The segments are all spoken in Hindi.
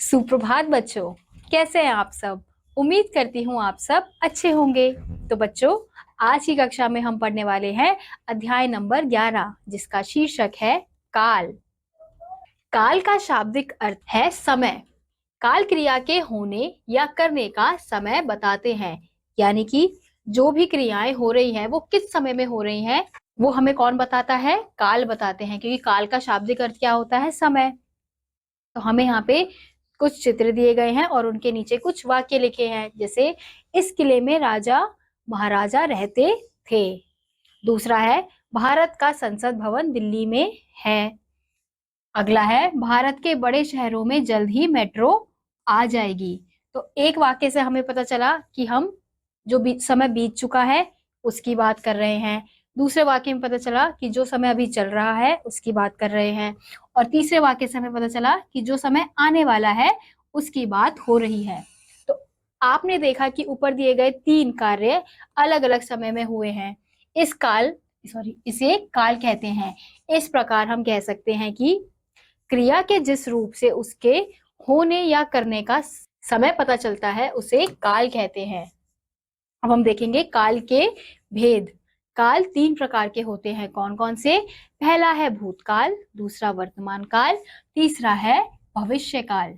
सुप्रभात बच्चों, कैसे हैं आप सब। उम्मीद करती हूँ आप सब अच्छे होंगे। तो बच्चों, आज की कक्षा में हम पढ़ने वाले हैं अध्याय नंबर 11, जिसका शीर्षक है काल। काल का शाब्दिक अर्थ है समय। काल क्रिया के होने या करने का समय बताते हैं, यानी कि जो भी क्रियाएं हो रही हैं वो किस समय में हो रही हैं वो हमें कौन बताता है, काल बताते हैं। क्योंकि काल का शाब्दिक अर्थ क्या होता है, समय। तो हमें यहाँ पे कुछ चित्र दिए गए हैं और उनके नीचे कुछ वाक्य लिखे हैं, जैसे इस किले में राजा महाराजा रहते थे। दूसरा है भारत का संसद भवन दिल्ली में है। अगला है भारत के बड़े शहरों में जल्द ही मेट्रो आ जाएगी। तो एक वाक्य से हमें पता चला कि हम जो समय बीत चुका है उसकी बात कर रहे हैं। दूसरे वाक्य में पता चला कि जो समय अभी चल रहा है उसकी बात कर रहे हैं। और तीसरे वाक्य से हमें पता चला कि जो समय आने वाला है उसकी बात हो रही है। तो आपने देखा कि ऊपर दिए गए 3 कार्य अलग अलग समय में हुए हैं। इसे काल कहते हैं। इस प्रकार हम कह सकते हैं कि क्रिया के जिस रूप से उसके होने या करने का समय पता चलता है उसे काल कहते हैं। अब हम देखेंगे काल के भेद। काल 3 प्रकार के होते हैं। कौन कौन से? पहला है भूतकाल, दूसरा वर्तमान काल, तीसरा है भविष्य काल।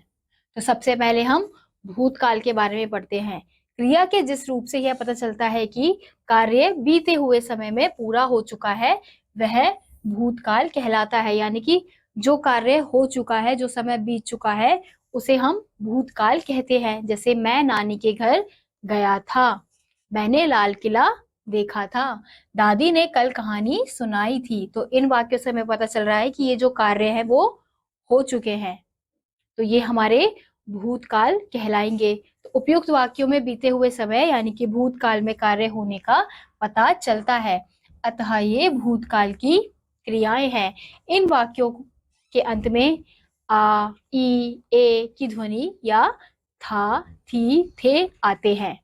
तो सबसे पहले हम भूतकाल के बारे में पढ़ते हैं। क्रिया के जिस रूप से यह पता चलता है कि कार्य बीते हुए समय में पूरा हो चुका है वह भूतकाल कहलाता है। यानी कि जो कार्य हो चुका है, जो समय बीत चुका है, उसे हम भूतकाल कहते हैं। जैसे मैं नानी के घर गया था, मैंने लाल किला देखा था, दादी ने कल कहानी सुनाई थी। तो इन वाक्यों से हमें पता चल रहा है कि ये जो कार्य है वो हो चुके हैं, तो ये हमारे भूतकाल कहलाएंगे। तो उपयुक्त वाक्यों में बीते हुए समय यानी कि भूतकाल में कार्य होने का पता चलता है। अतः ये भूतकाल की क्रियाएं हैं। इन वाक्यों के अंत में आ, ई, ए की ध्वनि या था, थी, थे आते हैं।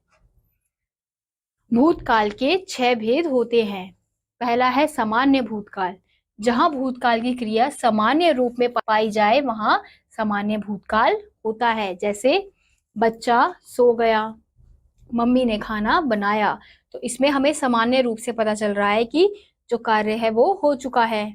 भूतकाल के 6 भेद होते हैं। पहला है सामान्य भूतकाल। जहां भूतकाल की क्रिया सामान्य रूप में पाई जाए वहां सामान्य भूतकाल होता है। जैसे बच्चा सो गया, मम्मी ने खाना बनाया। तो इसमें हमें सामान्य रूप से पता चल रहा है कि जो कार्य है वो हो चुका है।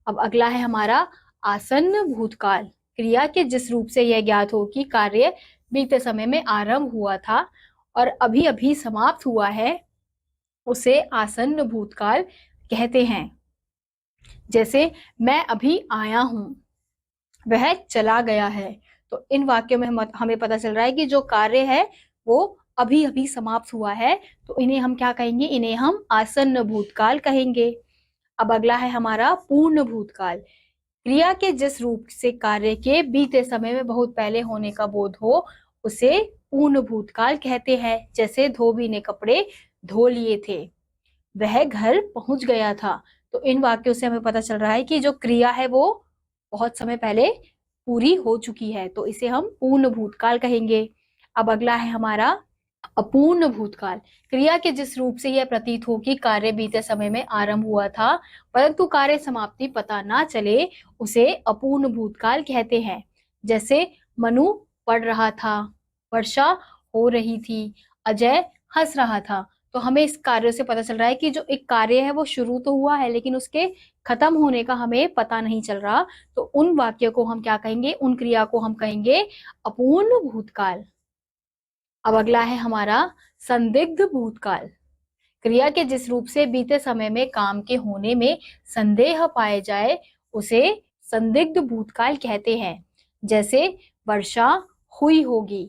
अब अगला है हमारा आसन्न भूतकाल। क्रिया के जिस रूप से यह ज्ञात हो कि कार्य बीते समय में आरंभ हुआ था और अभी अभी समाप्त हुआ है, उसे आसन्न भूतकाल कहते हैं। जैसे मैं अभी आया हूं, वह चला गया है। तो इन वाक्यों में हमें पता चल रहा है कि जो कार्य है वो अभी अभी समाप्त हुआ है। तो इन्हें हम क्या कहेंगे? इन्हें हम आसन्न भूतकाल कहेंगे। अब अगला है हमारा पूर्ण भूतकाल। क्रिया के जिस रूप से कार्य के बीते समय में बहुत पहले होने का बोध हो उसे पूर्ण भूतकाल कहते हैं। जैसे धोबी ने कपड़े धो लिए थे, वह घर पहुंच गया था। तो इन वाक्यों से हमें पता चल रहा है कि जो क्रिया है वो बहुत समय पहले पूरी हो चुकी है, तो इसे हम पूर्ण भूतकाल कहेंगे। अब अगला है हमारा अपूर्ण भूतकाल। क्रिया के जिस रूप से यह प्रतीत हो कि कार्य बीते समय में आरंभ हुआ था परंतु कार्य समाप्ति पता ना चले, उसे अपूर्ण भूतकाल कहते हैं। जैसे मनु पढ़ रहा था, वर्षा हो रही थी, अजय हंस रहा था। तो हमें इस कार्य से पता चल रहा है कि जो एक कार्य है वो शुरू तो हुआ है लेकिन उसके खत्म होने का हमें पता नहीं चल रहा। तो उन वाक्यों को हम क्या कहेंगे? उन क्रिया को हम कहेंगे अपूर्ण भूतकाल। अब अगला है हमारा संदिग्ध भूतकाल। क्रिया के जिस रूप से बीते समय में काम के होने में संदेह पाए जाए उसे संदिग्ध भूतकाल कहते हैं। जैसे वर्षा हुई होगी,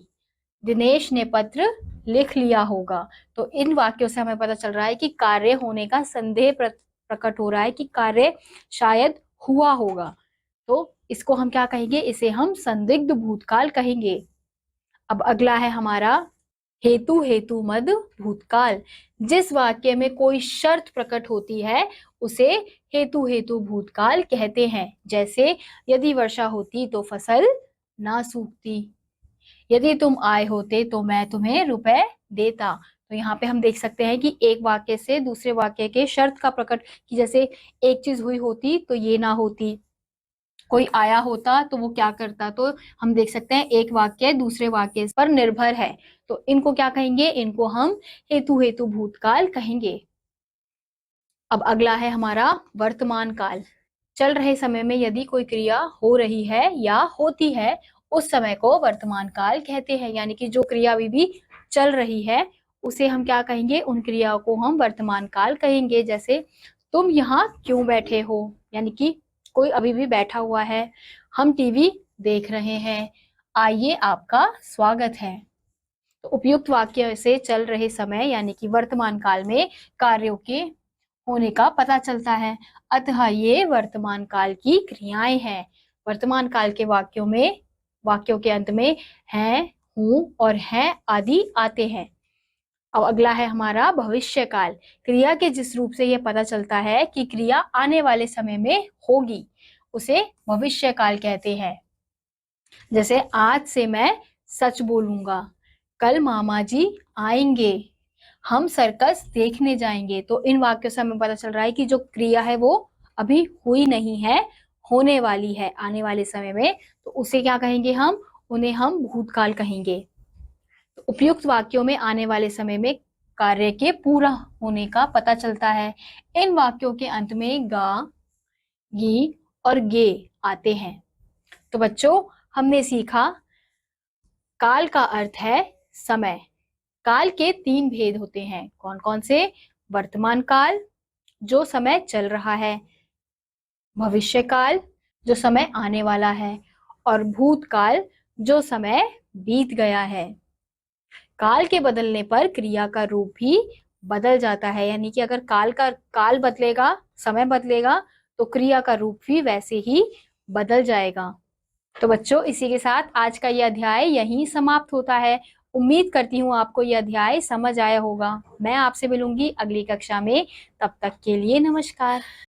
दिनेश ने पत्र लिख लिया होगा। तो इन वाक्यों से हमें पता चल रहा है कि कार्य होने का संदेह प्रकट हो रहा है कि कार्य शायद हुआ होगा। तो इसको हम क्या कहेंगे? इसे हम संदिग्ध भूतकाल कहेंगे। अब अगला है हमारा हेतु हेतु मद भूतकाल। जिस वाक्य में कोई शर्त प्रकट होती है उसे हेतु हेतु भूतकाल कहते हैं। जैसे यदि वर्षा होती तो फसल ना सूखती, यदि तुम आए होते तो मैं तुम्हें रुपए देता। तो यहाँ पे हम देख सकते हैं कि एक वाक्य से दूसरे वाक्य के शर्त का प्रकट, कि जैसे एक चीज हुई होती तो ये ना होती, कोई आया होता तो वो क्या करता, तो हम देख सकते हैं एक वाक्य दूसरे वाक्य पर निर्भर है, तो इनको क्या कहेंगे, इनको हम हेतु भूतकाल कहेंगे। अब अगला है हमारा वर्तमान काल। चल रहे समय में यदि कोई क्रिया हो रही है या होती है, उस समय को वर्तमान काल कहते हैं। यानी कि जो क्रिया अभी भी चल रही है उसे हम क्या कहेंगे, उन क्रियाओं को हम वर्तमान काल कहेंगे। जैसे तुम यहाँ क्यों बैठे हो, यानी कि कोई अभी भी बैठा हुआ है। हम टीवी देख रहे हैं, आइए आपका स्वागत है। तो उपयुक्त वाक्य से चल रहे समय यानी कि वर्तमान काल में कार्यों के होने का पता चलता है। अतः ये वर्तमान काल की क्रियाएं हैं। वर्तमान काल के वाक्यों के अंत में हैं, हूं और हैं आदि आते हैं। अब अगला है हमारा भविष्य काल। क्रिया के जिस रूप से यह पता चलता है कि क्रिया आने वाले समय में होगी, उसे भविष्य काल कहते हैं। जैसे आज से मैं सच बोलूंगा, कल मामा जी आएंगे, हम सर्कस देखने जाएंगे। तो इन वाक्यों से हमें पता चल रहा है कि जो क्रिया है वो अभी हुई नहीं है, होने वाली है आने वाले समय में, तो उसे क्या कहेंगे, हम उन्हें हम भूतकाल कहेंगे। तो उपयुक्त वाक्यों में आने वाले समय में कार्य के पूरा होने का पता चलता है। इन वाक्यों के अंत में गा, गी और गे आते हैं। तो बच्चों, हमने सीखा काल का अर्थ है समय। काल के 3 भेद होते हैं, कौन कौन से, वर्तमान काल जो समय चल रहा है, भविष्य काल जो समय आने वाला है, और भूतकाल जो समय बीत गया है। काल के बदलने पर क्रिया का रूप भी बदल जाता है, यानी कि अगर काल बदलेगा, समय बदलेगा, तो क्रिया का रूप भी वैसे ही बदल जाएगा। तो बच्चों, इसी के साथ आज का यह अध्याय यहीं समाप्त होता है। उम्मीद करती हूँ आपको यह अध्याय समझ आया होगा। मैं आपसे मिलूंगी अगली कक्षा में, तब तक के लिए नमस्कार।